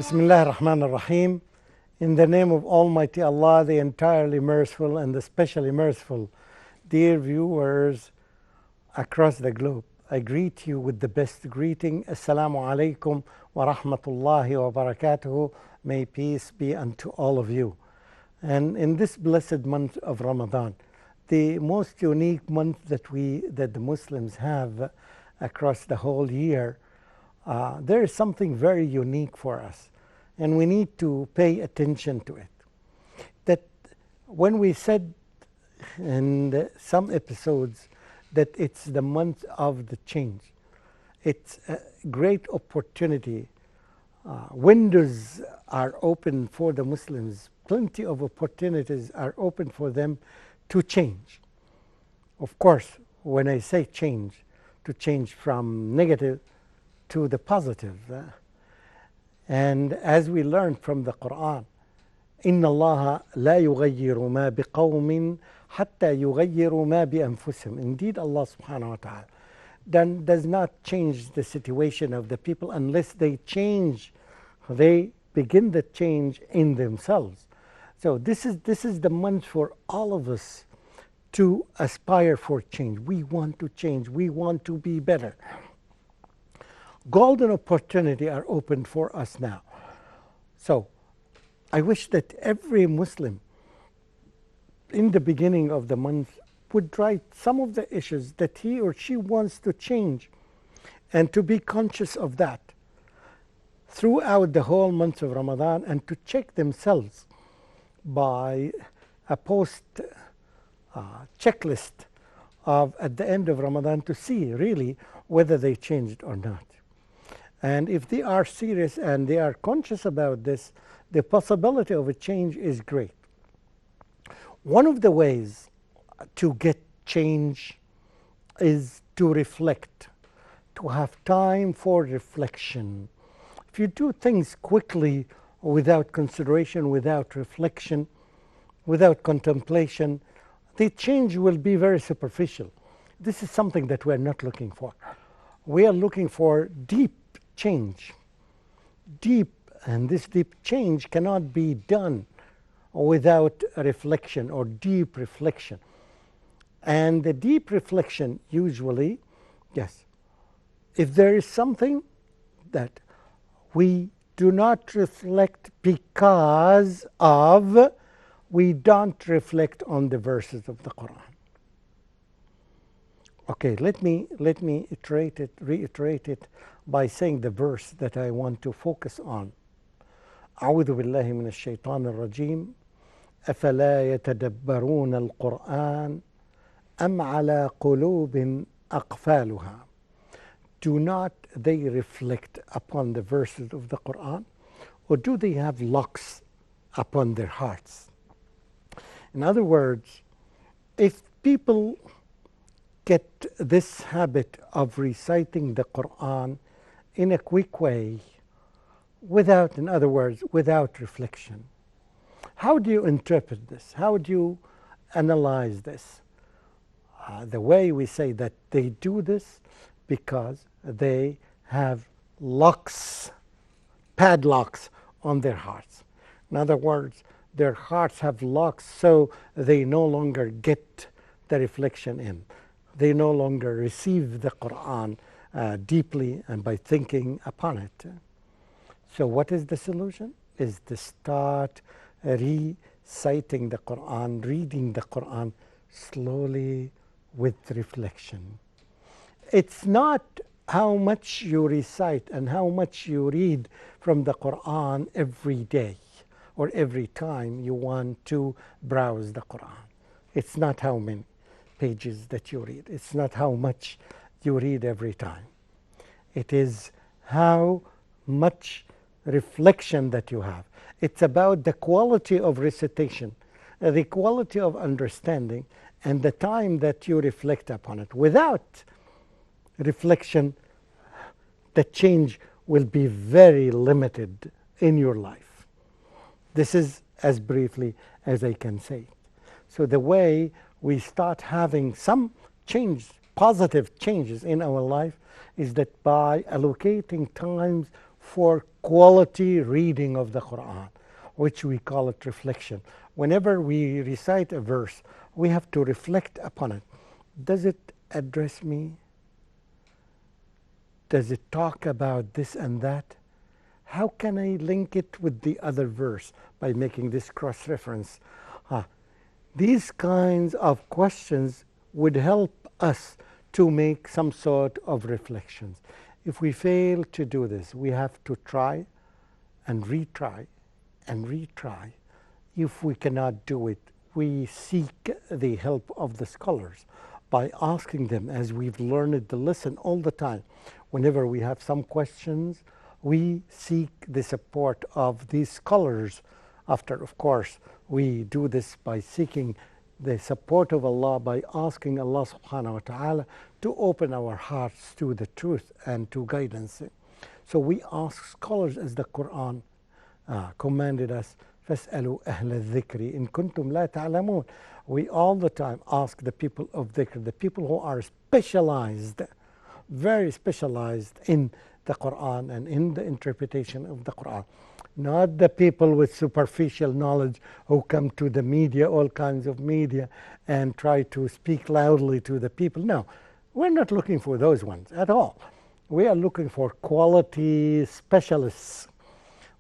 Bismillah ar-Rahman ar-Rahim. In the name of Almighty Allah, the entirely merciful and especially merciful. Dear viewers across the globe, I greet you with the best greeting. Assalamu alaikum wa rahmatullahi wa barakatuhu. May peace be unto all of you. And in this blessed month of Ramadan, the most unique month that the Muslims have across the whole year, there is something very unique for us, and we need to pay attention to it. That when we said in some episodes that it's the month of the change, it's a great opportunity. Windows are open for the Muslims. Plenty of opportunities are open for them to change. Of course, when I say change, to change from negative to the positive. And as we learned from the Quran, إِنَّ اللَّهَ لَا يُغَيِّرُ مَا بِقَوْمٍ حَتَّى يُغَيِّرُوا مَا بِأَنفُسِهِمْ. Indeed, Allah subhanahu wa ta'ala then does not change the situation of the people unless they change. They begin the change in themselves. So this is the month for all of us to aspire for change. We want to change. We want to be better. Golden opportunity are open for us now. So I wish that every Muslim in the beginning of the month would write some of the issues that he or she wants to change, and to be conscious of that throughout the whole month of Ramadan, and to check themselves by a post checklist of at the end of Ramadan to see really whether they changed or not. And if they are serious and they are conscious about this, the possibility of a change is great. One of the ways to get change is to reflect, to have time for reflection. If you do things quickly, without consideration, without reflection, without contemplation, the change will be very superficial. This is something that we're not looking for. We are looking for deep change. Deep, and this deep change cannot be done without a reflection or deep reflection. And the deep reflection usually, yes, if there is something that we do not reflect because of, we don't reflect on the verses of the Quran. Okay, let me reiterate it by saying the verse that I want to focus on. أعوذ بالله من الشيطان الرجيم أفلا يتدبرون القرآن أم على قلوب أقفالها. Do not they reflect upon the verses of the Quran, or do they have locks upon their hearts? In other words, if people get this habit of reciting the Quran in a quick way, without, in other words, without reflection, how do you interpret this? How do you analyze this? The way we say that they do this because they have locks, padlocks on their hearts. In other words, their hearts have locks, so they no longer get the reflection in. They no longer receive the Quran deeply and by thinking upon it. So what is the solution? Is to start reciting the Quran, reading the Quran slowly with reflection. It's not how much you recite and how much you read from the Quran every day or every time you want to browse the Quran. It's not how many pages that you read. It's not how much you read every time. It is how much reflection that you have. It's about the quality of recitation, the quality of understanding, and the time that you reflect upon it. Without reflection, the change will be very limited in your life. This is as briefly as I can say. So the way we start having some change, positive changes in our life, is that by allocating times for quality reading of the Quran, which we call it reflection. Whenever we recite a verse, we have to reflect upon it. Does it address me? Does it talk about this and that? How can I link it with the other verse by making this cross-reference? These kinds of questions would help us to make some sort of reflections. If we fail to do this, we have to try and retry and retry. If we cannot do it, we seek the help of the scholars by asking them, as we've learned the lesson all the time. Whenever we have some questions, we seek the support of these scholars. After, of course, we do this by seeking the support of Allah, by asking Allah subhanahu wa ta'ala to open our hearts to the truth and to guidance. So we ask scholars, as the Quran commanded us, فَاسْأَلُوا أَهْلَ الذِّكْرِ إِن كُنْتُمْ لَا تَعْلَمُونَ. We all the time ask the people of dhikr, the people who are specialized, very specialized in the Quran and in the interpretation of the Quran. Not the people with superficial knowledge who come to the media, all kinds of media, and try to speak loudly to the people. No, we're not looking for those ones at all. We are looking for quality specialists,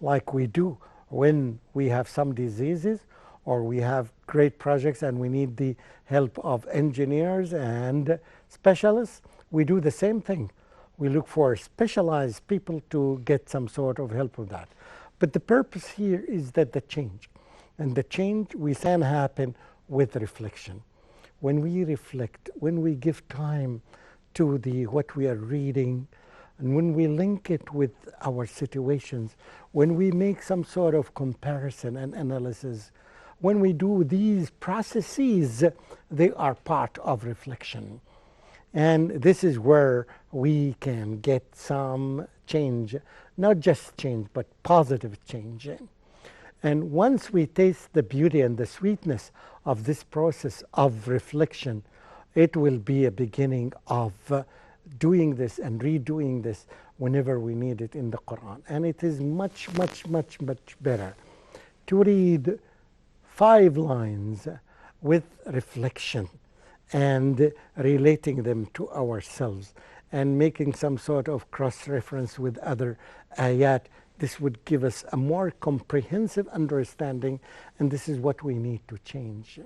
like we do when we have some diseases or we have great projects and we need the help of engineers and specialists. We do the same thing. We look for specialized people to get some sort of help with that. But the purpose here is that the change, and the change we can happen with reflection. When we reflect, when we give time to what we are reading, and when we link it with our situations, when we make some sort of comparison and analysis, when we do these processes, they are part of reflection. And this is where we can get some change, not just change, but positive change. And once we taste the beauty and the sweetness of this process of reflection, it will be a beginning of doing this and redoing this whenever we need it in the Quran. And it is much, much, much, much better to read 5 lines with reflection and relating them to ourselves and making some sort of cross-reference with other ayat. This would give us a more comprehensive understanding, and this is what we need to change.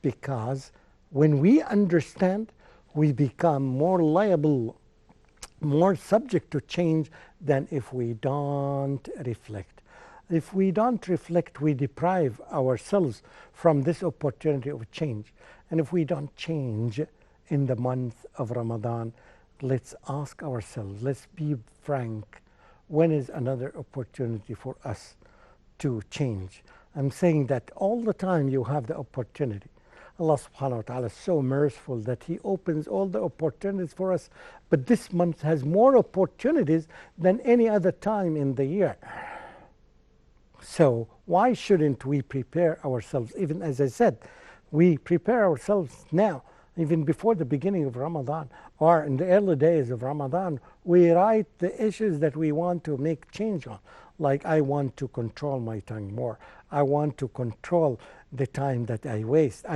Because when we understand, we become more liable, more subject to change than if we don't reflect. If we don't reflect, we deprive ourselves from this opportunity of change. And if we don't change in the month of Ramadan, let's ask ourselves, let's be frank, when is another opportunity for us to change? I'm saying that all the time you have the opportunity. Allah subhanahu wa ta'ala is so merciful that He opens all the opportunities for us. But this month has more opportunities than any other time in the year. So why shouldn't we prepare ourselves? Even as I said, we prepare ourselves now, even before the beginning of Ramadan, or in the early days of Ramadan. We write the issues that we want to make change on. Like, I want to control my tongue more. I want to control the time that I waste.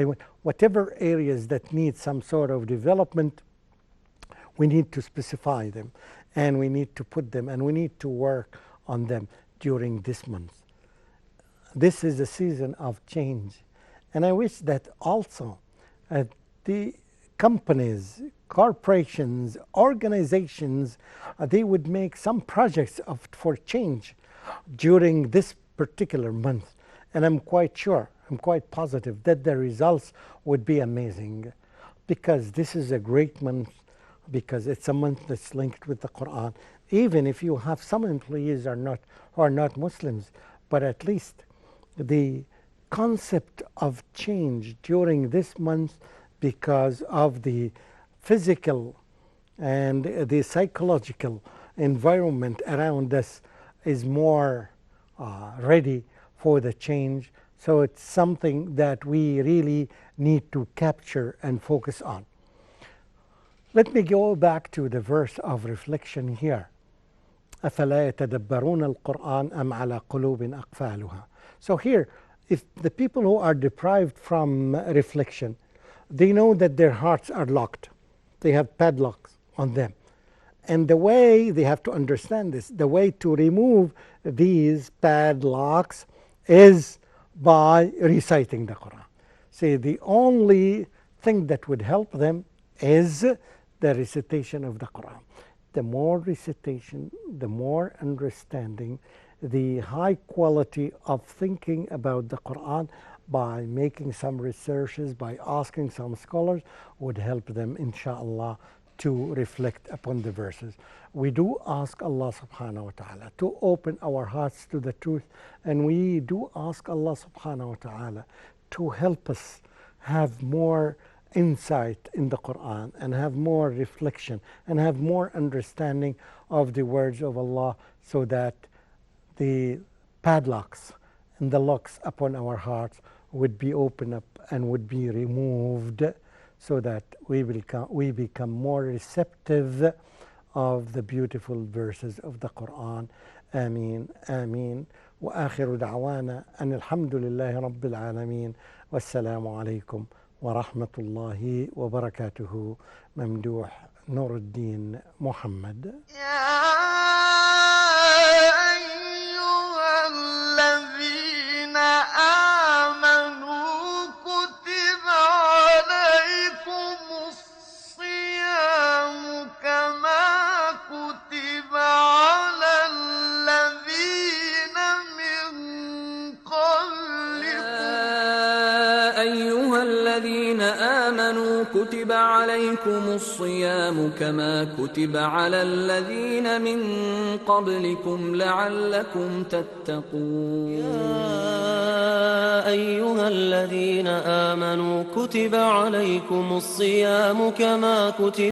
Whatever areas that need some sort of development, we need to specify them, and we need to put them, and we need to work on them during this month. This is a season of change. And I wish that also the companies, corporations, organizations, they would make some projects for change during this particular month. And I'm quite sure, I'm quite positive that the results would be amazing, because this is a great month, because it's a month that's linked with the Quran. Even if you have some employees who are not Muslims, but at least the concept of change during this month, because of the physical and the psychological environment around us, is more ready for the change. So it's something that we really need to capture and focus on. Let me go back to the verse of reflection here. أفلا يتدبرون القرآن أم على قلوب أقفالها. So here, if the people who are deprived from reflection, they know that their hearts are locked. They have padlocks on them. And the way they have to understand this, the way to remove these padlocks is by reciting the Quran. See, the only thing that would help them is the recitation of the Quran. The more recitation, the more understanding, the high quality of thinking about the Quran by making some researches, by asking some scholars, would help them, inshallah, to reflect upon the verses. We do ask Allah subhanahu wa ta'ala to open our hearts to the truth, and we do ask Allah subhanahu wa ta'ala to help us have more insight in the Quran and have more reflection and have more understanding of the words of Allah, so that the padlocks and the locks upon our hearts would be opened up and would be removed, so that we become more receptive of the beautiful verses of the Quran. Ameen, ameen. وآخر دعوانا أن الحمد لله رب العالمين والسلام عليكم ورحمة الله وبركاته. ممدوح نور الدين محمد. كتب عليكم الصيام كما كتب على الذين من قبلكم لعلكم تتقون. يا أيها الذين آمنوا كتب عليكم الصيام كما كتب